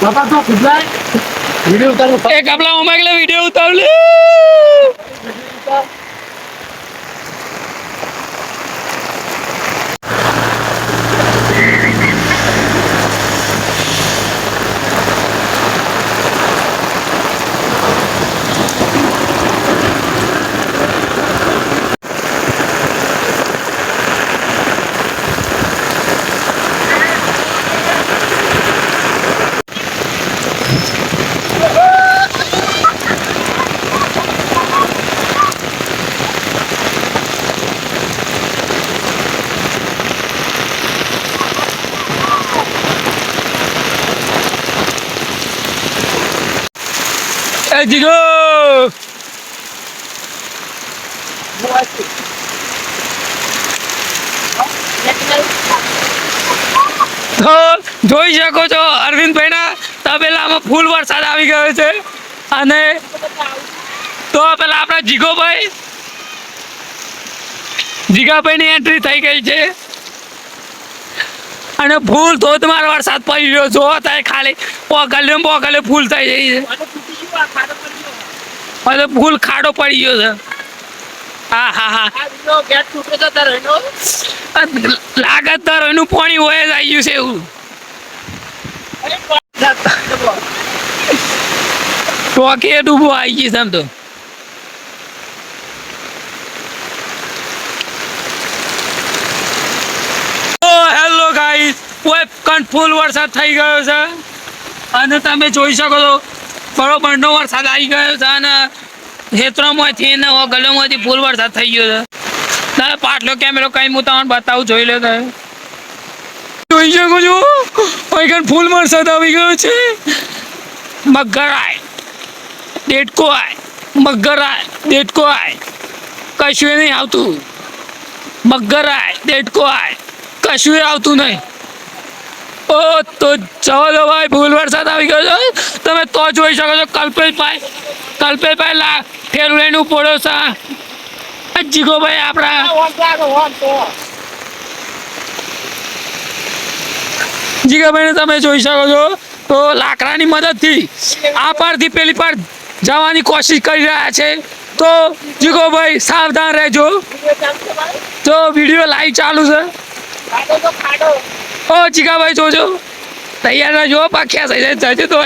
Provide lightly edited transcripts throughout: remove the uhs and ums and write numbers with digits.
બાપા તો ખુદલાય વિડિયો ઉતારો એ કપલા મોમાગલે વિડિયો ઉતાર લે જીગો તો જોઈ શકો છો અરવિંદભાઈના તબેલામાં ફૂલ વરસાદ આવી ગયો છે અને તો પેલા આપણા જીગાભાઈની એન્ટ્રી થઈ ગઈ છે અને ફૂલ ધોધમાર વરસાદ પડી રહ્યો જો થાય ખાલી પોગલે ફૂલ થઈ જાય છે ફૂલ ખાડો પડી ગયો છે હા હા હા લાગત તાર એનું પાણી હોય જ આવી ગયું છે એવું ટોકે ડૂબો આવી ગઈ છે તો હેલો ગાઈસ ફૂલ વરસાદ થઈ ગયો છે અને તમે જોઈ શકો છો બરોબરનો વરસાદ આવી ગયો છે અને ખેતરોમાંથી ને ગલોમાંથી ફૂલ વરસાદ થઈ ગયો છે તારે પાટલો કેમેરો કઈ હું તમને બતાવું જોઈ લો તમે જોઈ શકો છો અહીં ફૂલ વરસાદ આવી ગયો છે મગર આય દેડકો આય મગર આય દેડકો આય કશું નહીં આવતું મગર આય દેડકો આય કશું આવતું નહીં ઓ તો જવા દો ભાઈ ફૂલ વરસાદ આવી ગયો છે તમે તો જોઈ શકો છો કલ્પેશભાઈ ઠેરું લઈને પડ્યો છે જીગોભાઈ આપણા જીગાભાઈને તમે જોઈ શકો છો તો લાકડાની મદદથી આ પારથી પેલી પાર જવાની કોશિશ કરી રહ્યા છે તો જીગોભાઈ સાવધાન રહેજો તો વિડીયો લાઈવ ચાલુ છે ઓ જીગાભાઈ જોજો તૈયાર રહેજો પાખ્યા થઈ જાય જજો તો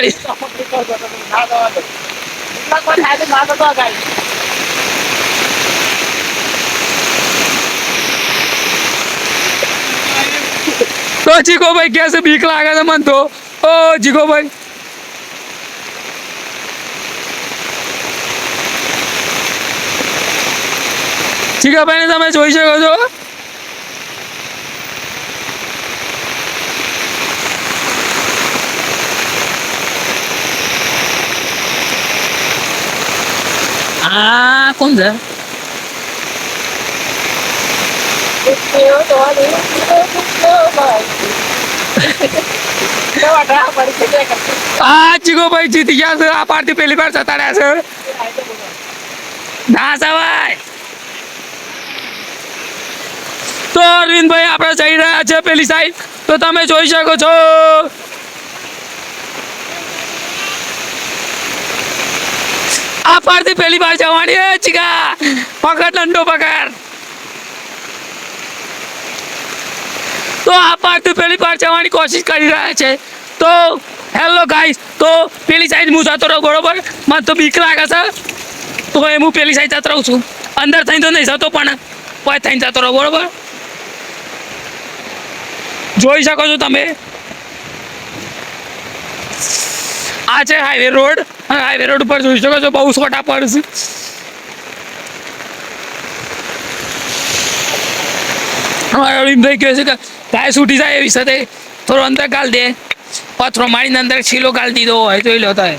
જીગોભાઈ कैसे बीक लागे છે મન તો ઓ જીગોભાઈ જીગાભાઈને તમે જોઈ શકો છો આ કોણ છે જીગોભાઈ જીતી ગયા છે આ પારથી પેલી વાર સતાડ્યા છે ના સવાય તો અરવિંદભાઈ આપણે જઈ રહ્યા છે પેલી સાઈડ તો તમે જોઈ શકો છો આ પારથી પેલી વાર જવાની ચીકા પકડ દંડો પકડ તો આ પારથી પેલી વાર જવાની કોશિશ કરી રહ્યા છે તો હેલો ગાઈસ તો પેલી સાઈડ હું જતો રહું બરોબર મને તો બીક લાગે છે તો હું પેલી સાઈડ જતો રહું છું અંદર થઈને તો નહીં જતો પણ કોઈ થઈને જતો રહું બરોબર જોઈ શકો છો તમે આ છે હાઈવે રોડ ઉપર જોઈ શકો છો બહુ છોટા પડશે અમારા અરવિંદભાઈ કહે છે કે ગાય છૂટી જાય એવી સાથે થોડો અંદર ગાલ દે પથરો મારીને અંદર છીલો ગાલ દીધો હોય જોઈ લો થાય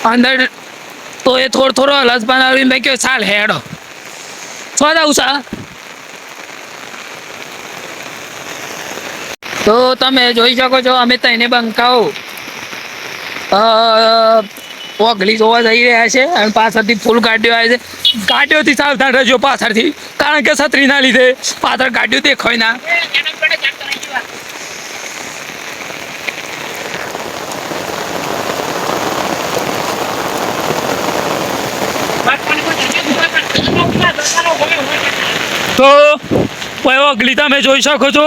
અંદર તો એ થોડો હલસપાન અરવિંદભાઈ કહે ચાલ હેડો સ્વાદ સા તો તમે જોઈ શકો છો અમે તેને બંકાઓ ઓગળી જોવા જઈ રહ્યા છે અને પાછળથી ફૂલ ગાડીઓ આવે છે ગાડીઓથી સાવધાન રહેજો પાછળથી કારણ કે છત્રીના લીધે પાછળ ગાડીઓ દેખાય ના તો કોઈ ઓગલી તમે જોઈ શકો છો.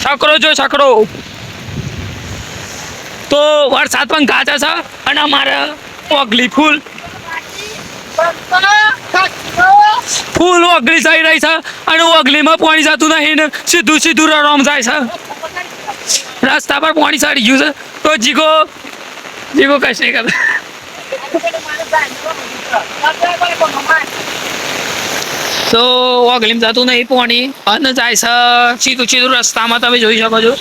છકડો જો છકડો. તો વરસાદ પણ ગાજે છે અને અમારે ઓગલી ફૂલ ઓગલી જઈ રહી છે અને ઓગલીમાં પાણી જતું નહીં ને સીધું સીધું રમ જાય છે. રસ્તા પર પાણી ચડી ગયું છે તો જીગો જીગો કશ નહીં કરતા. તો ઓગલીમાં જતું નહીં પાણી અને જાય છે સીધું સીધું રસ્તામાં તમે જોઈ શકો છો.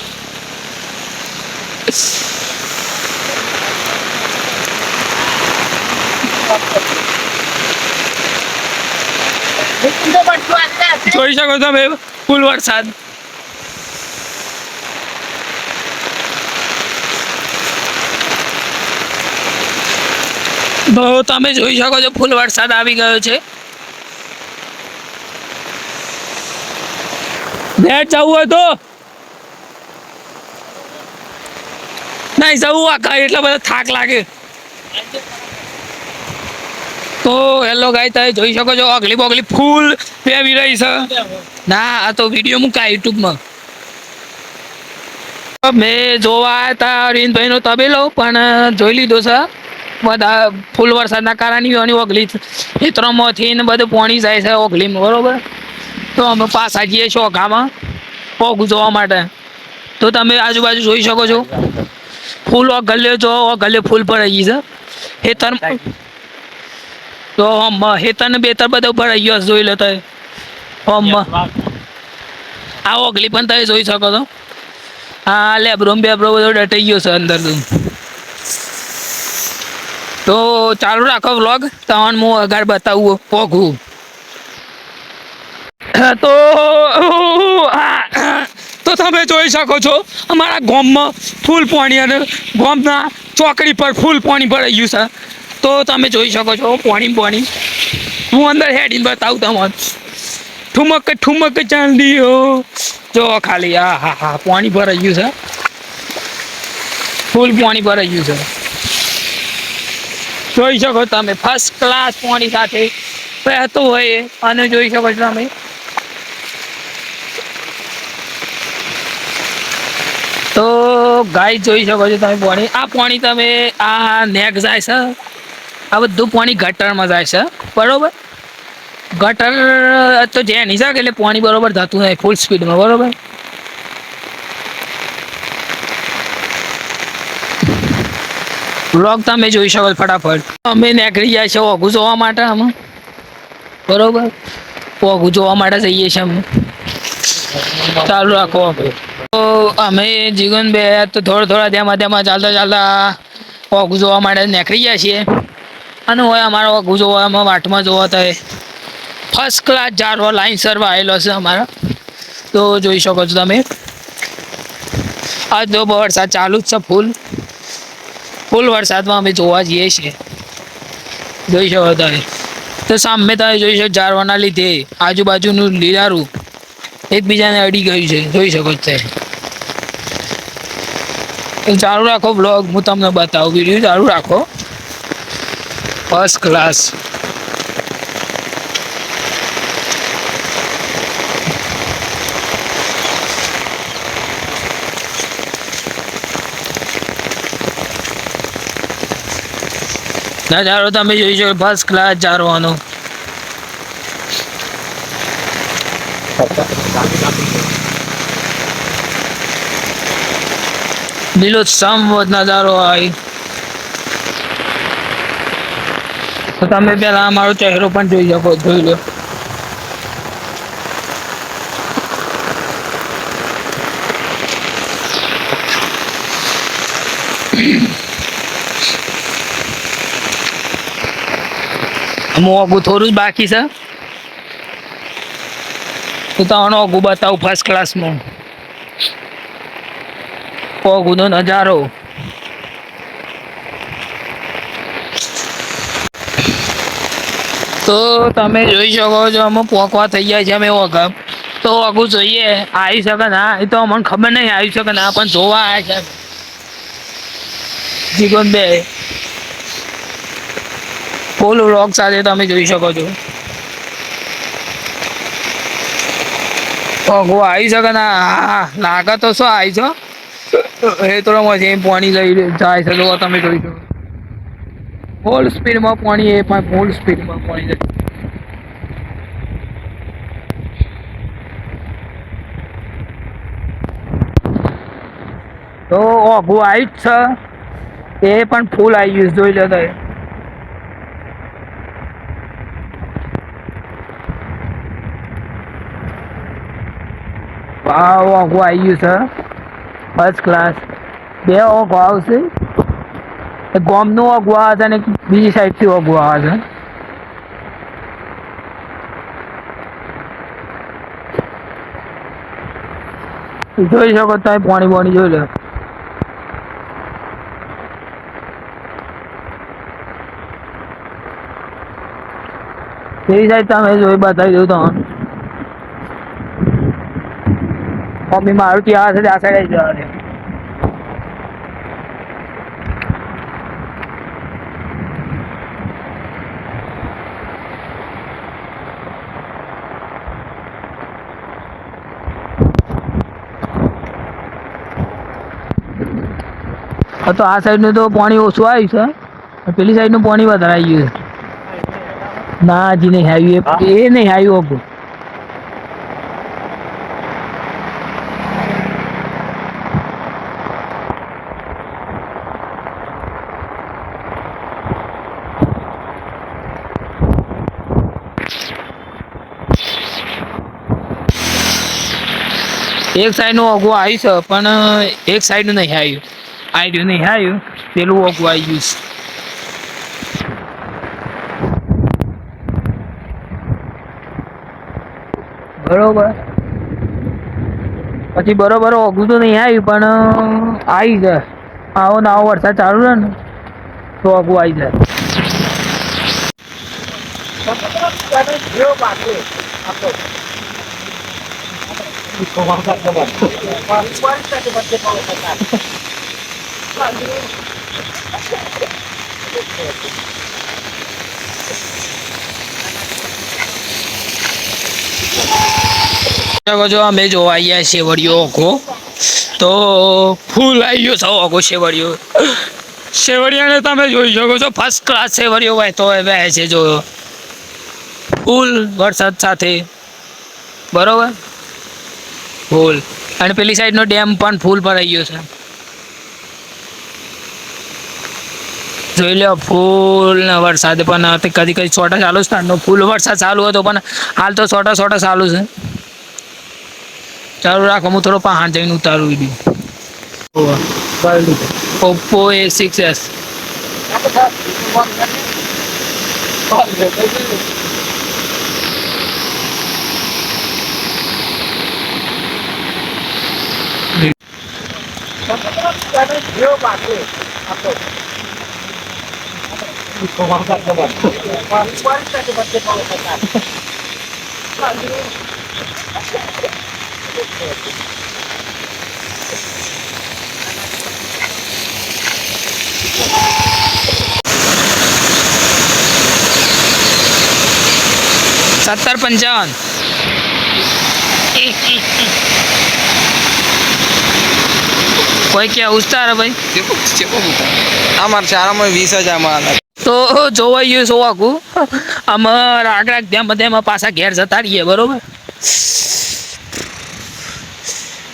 જોઈ શકો તમે ફૂલ વરસાદ. તમે જોઈ શકો છો ફૂલ વરસાદ આવી ગયો છે. બેટ જવું હોય તો નહીં જવું આખા એટલા બધા થાક લાગે. તો હેલો ગાય તમે જોઈ શકો છો અગલી બગલી ફૂલ પેવી રહી છે. ના આ તો વિડીયો મૂકા યુટ્યુબમાં. મેં જોવા આવ્યા હતા અરવિંદભાઈ નો તબેલો પણ જોઈ લીધો છે. બધા ફૂલ વરસાદના કારણે ઓગલી ખેતરોમાંથી ને બધું પાણી જાય છે ઓગલીમાં બરોબર. તો અમે પાછા જઈએ છીએ ઓઘામાં ઓઘું જોવા માટે. તો તમે આજુબાજુ જોઈ શકો છો ફૂલ ઓગલ્યો જો ઓગલ્યો ફૂલ ભરાઈ ગઈ છે ખેતર. તો હેતર ને બેતર બધું ભરાઈ ગયો જોઈ લો તો આ ઓગલી પણ તમે જોઈ શકો છો. હા લેબ્રો બેબ્રો બધો ડટાઈ ગયો છે અંદર. તો ચાલુ રાખો વ્લોગ તમને હું આગળ બતાવું ઓઘું. તો તમે જોઈ શકો છો અમારા ગામમાં ફૂલ પાણી અને ગામના ચોકડી પર ફૂલ પાણી ભરાઈ ગયું છે. તો તમે જોઈ શકો છો પાણી હું અંદર હેડીને બતાવું તમને. ઠુમક ઠુમક ચાંદીઓ જો ખાલી હા હા હા પાણી ભરાઈ ગયું છે. ફૂલ પાણી ભરાઈ ગયું છે જોઈ શકો તમે. ફર્સ્ટ ક્લાસ પાણી સાથે વહેતું હોય અને જોઈ શકો છો તમે. તો ગાય જોઈ શકો છો તમે પાણી. આ પાણી તમે આ નેક જાય છે આ બધું પાણી ગટરમાં જાય છે બરોબર. ગટર તો જે નહીં શકે એટલે પાણી બરોબર થતું નહીં ફૂલ સ્પીડમાં બરોબર. વ્લોગ તમે જોઈ શકો ફટાફટ. અમે નીકળી જાય છે ઓઘું જોવા માટે અમે બરોબર. ઓઘું જોવા માટે જઈએ છીએ અમે. ચાલુ રાખો. તો અમે જીવન બે તો થોડા તેમાં ચાલતા ચાલતા ઓઘું જોવા માટે નીકળી જાય છીએ. અને હોય અમારા ઓઘું જોવામાં વાટમાં જોવા થાય ફર્સ્ટ ક્લાસ જારવા લાઈન સર્વ આવેલો છે અમારા. તો જોઈ શકો છો તમે. આજ તો વરસાદ ચાલુ જ છે ફૂલ વરસાદમાં અમે જોવા જઈએ છીએ જોઈ શકો તમે. તો સામે તમે જોઈ શકો જારવાના લીધે આજુબાજુનું લીલારું એકબીજાને અડી ગયું છે જોઈ શકો છો. ચાલુ રાખો બ્લોગ હું તમને બતાવું. વિડીયો ચાલુ રાખો ફર્સ્ટ ક્લાસ. નજારો તમે જોઈ શકો ફર્સ્ટ ક્લાસ જારવાનો. લીલોછમ નજારો હોય. તો તમે પેલા અમારો ચહેરો પણ જોઈ શકો જોઈ લો. મોગું થોડું જ બાકી છે તો તમને ઓઘું બતાવું ફર્સ્ટ ક્લાસમાં ઓઘુંનો નજારો. તો તમે જોઈ શકો છો અમે પોકવા થઈ જાય છે અમે ઓઘમ. તો ઓઘું જોઈએ આવી શકે ના એ તો અમને ખબર નહીં આવી શકે ના પણ જોવા આવ્યા છે જીવન બે ફૂલ વ્લોગ સાથે તમે જોઈ શકો છો. ઓગો આવી શકે ને લાગે તો શું આવી છો એ તો પાણી લઈ જાય છે જો તમે જોઈ શકો ફૂલ સ્પીડમાં પાણી એ પણ ફૂલ સ્પીડમાં પાણી જાય તો ઓઘું આવી જ છે એ પણ ફૂલ આવી ગયું જોઈ લો તો વાવ ઓઘું આવી ગયું છે ફર્સ્ટ ક્લાસ બે ઓઘો આવશે ગોમનું ઓઘું આવે છે અને બીજી સાઈડથી ઓઘું આવે છે જોઈ શકો તમે પાણી પાણી જોઈ લો પેલી સાઈડ તમે જોઈ બતાવી દઉં તમને મમ્મી મારું ત્યાં હશે આ સાઈડ જવા દે તો આ સાઈડનું તો પાણી ઓછું આવ્યું છે પેલી સાઈડનું પાણી વધારે આવી ગયું છે ના હજી નહીં આવ્યું એ નહીં આવ્યું ઓગું એક સાઈડનું ઓગું આવ્યું છે પણ એક સાઈડનું નહીં આવ્યું આઈડિયું નહીં આવ્યું પેલું ઓગું આવી ગયું છે બરોબર પછી બરોબર ઓગું તો નહીં આવ્યું પણ આવી જાય આવો ને આવો વરસાદ ચાલુ રહે ને તો ઓગું આવી જાય જો અમે જોવા આવ્યા શેવડીઓ ઓઘો તો ફૂલ આવી ગયો છે ઓઘો શેવડીઓ શેવડિયાને તમે જોઈ શકો છો ફર્સ્ટ ક્લાસ શેવડીઓ વહેતો વહે છે જો ફૂલ વરસાદ સાથે બરોબર ફૂલ અને પેલી સાઈડનો ડેમ પણ ફૂલ ભરાઈ ગયો છે જોઈ લો ફૂલ ને વરસાદ પણ કદી કદી છોટા ચાલુ છે ફૂલ વરસાદ ચાલુ હતો પણ હાલ તો છોટા છોટા ચાલુ છે ચાલુ રાખો હું થોડો પહાડ જઈને ઉતારું ઓપ્પો A6s $70-55 કોઈ કે ઉસ્તાર ભાઈ અમારે ચારામાં 20,000 તો જોવાઈ ગયું શું આખું આમાં રાગ રાગ ધ્યાન બધામાં પાછા ઘેર જતા રહીએ બરોબર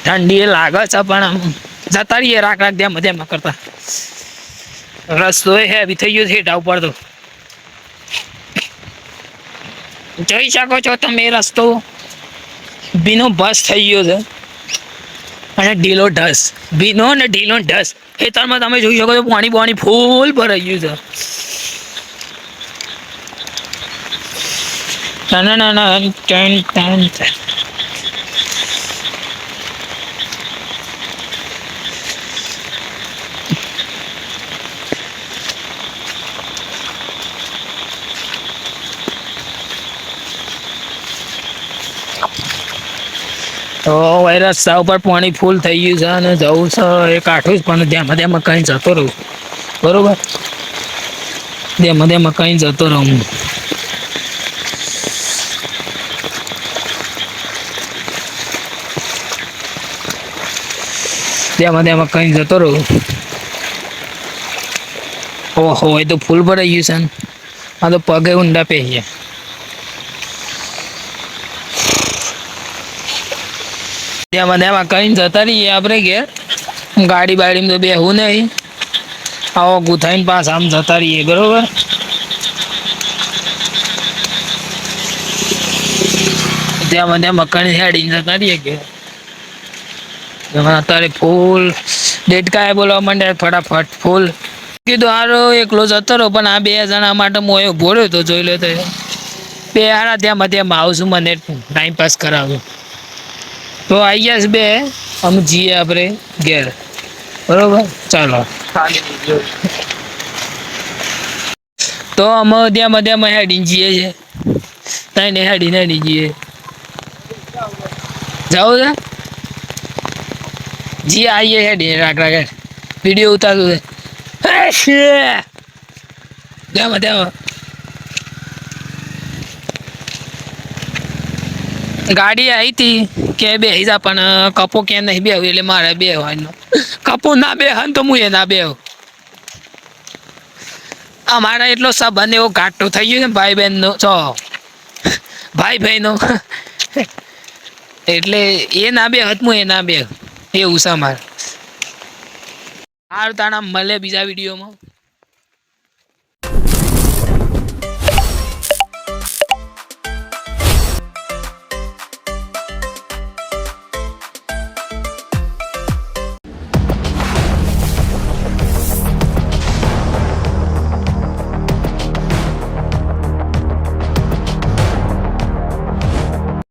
ઠંડી લાગે છે પણ આમ જતા રહીએ રાગ રાગ ધ્યાન બધામાં કરતા રસ્તો એ હેવી થઈ ગયો છે હેઠા ઉપર તો જોઈ શકો છો તમે રસ્તો ભીનો બસ થઈ ગયો છે અને ઢીલો ઢસ ભીનો ને ઢીલો ઢસ ખેતરમાં તમે જોઈ શકો છો પાણી પાણી ફૂલ ભરાઈ ગયું છે તો ભાઈ રસ્તા ઉપર પાણી ફૂલ થઈ ગયું છે અને જવું છે એ કાઠું જ પણ ધ્યાનમાં ધ્યાનમાં કંઈ જતો રહું બરોબર ધ્યાનમાં ધ્યાનમાં કંઈ જતો રહું તેમાં કઈ જતો રહું. ઓહો એ તો ફૂલ ભરાઈ ગયું છે ને. આ તો પગે ઊંડા પે ગયા. તેમાં કઈ જતા રહીએ આપણે ઘેર. ગાડી બાડીમાં તો બેહવું નહીં. આવો ગુથાઈને પાસ આમ જતા રહીએ બરોબર. તેમાં કઈ હેડીને જતા રહીએ ઘેર. અત્યારે ફૂલ ડેટકાએ બોલવા માંડ્યા ફટાફટ ફૂલ. કીધું હારો એકલો જતો રહો પણ આ 2 જણા માટે હું ઉભો રહ્યો તો જોઈ લો તો 2 હારા ત્યાં આવશું મને ટાઈમ પાસ કરાવું તો આવી ગયા 2 અમે જઈએ આપણે ઘેર બરોબર. ચાલો તો અમે ત્યાં હેડીને જઈએ છીએ. ત્યાં હેડીને જઈએ જાઓ છે જી આઈએ હેડીને રાખ વિડીયો ઉતારતું છે. ગાડી આવી હતી કે બેસી જા પણ કપો કે નહીં બેહું એટલે મારે બેહવાનું. કપો ના બેહ તો હું એ ના બેહું. અમારા એટલો સંબંધ એવો ઘાટો થઈ ગયો ને ભાઈ બહેનનો ભાઈ નો એટલે એ ના બેહ હું એ ના બેહ એવું છે અમારે. સારું તાણા મળે બીજા વિડીયોમાં.